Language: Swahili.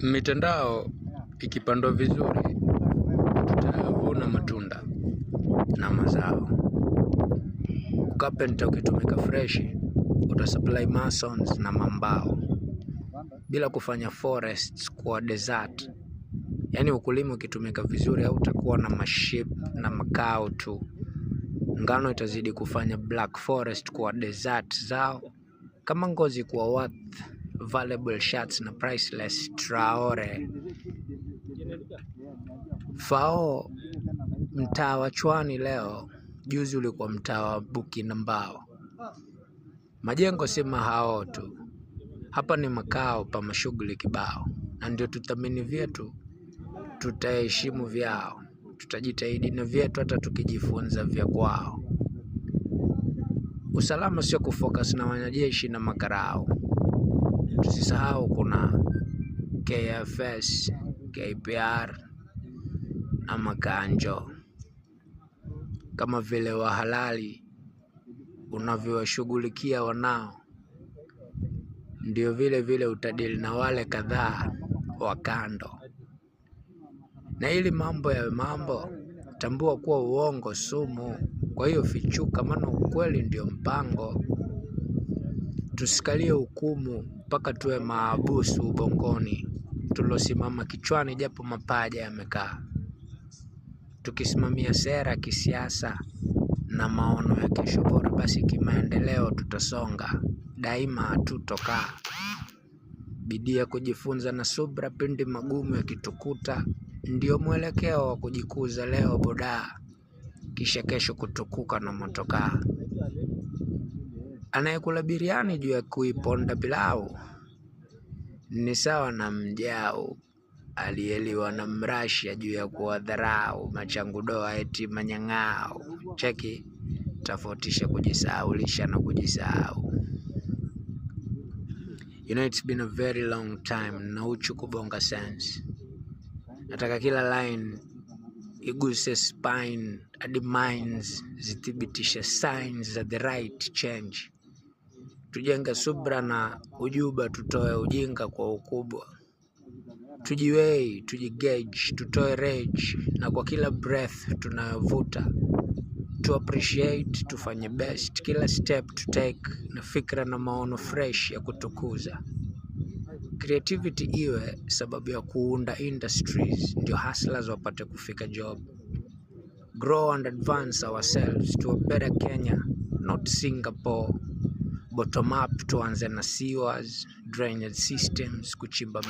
Mitandao ikipandwa vizuri tutavuna matunda na mazao. Carpenter ukitumika fresh utasupply masons na mambao bila kufanya forests kwa desert. Yani ukulima ukitumika vizuri hautakuwa na maship na makao tu. Ngano itazidi kufanya black forest kwa desert zao, kama ngozi kwa worth valuable shirts na priceless Traore. Fao mtaa wa Chwani leo, juzi ulikuwa mtaa wa Buki na Mbao. Majengo si mahao tu, hapa ni makao pa mashughuli kibao. Na ndio tuthamini vyetu, tutaheshimu vyao, tutajitahidi na vyetu hata tukijifunza vya kwao. Usalama sio kufocus na wanajeshi na makarao. Tusisahau kuna KFS, KPR na makanjo. Kama vile wahalali unavyowashughulikia wanao, ndio vile vile utadili na wale kadhaa wa kando. Na ili mambo ya mambo, tambua kuwa uongo sumu. Kwa hiyo fichuka, maana ukweli ndio mpango. Tusikalie hukumu mpaka tuwe maabusu ubongoni, tulosimama kichwani japo mapaja yamekaa. Tukisimamia sera kisiasa na maono ya kesho bora, basi kimaendeleo tutasonga, daima hatutokaa. Bidii ya kujifunza na subra pindi magumu yakitukuta, ndio mwelekeo wa kujikuza leo boda, kisha kesho kutukuka na motokaa. Anayekula biriani juu ya kuiponda pilau ni sawa na mjau aliyeliwa na mrashia juu ya kuwadharau machangudoa eti manyang'ao. Cheki, tofautisha kujisahaulisha na kujisahau. You know, it's been a very long time na uchu kubonga sense. Nataka kila line iguse spine hadi minds zithibitisha signs za the right change. Tujenge subra na ujuba, tutoe ujinga kwa ukubwa. Tujiwei, tujigauge, tutoe rage, na kwa kila breath tunayovuta to appreciate, tufanye best kila step to take, na fikra na maono fresh ya kutukuza. Creativity iwe sababu ya kuunda industries, ndio hustlers wapate kufika job. Grow and advance ourselves to a better Kenya, not Singapore. Bottom up, tuanze na sewers, drainage systems, kuchimba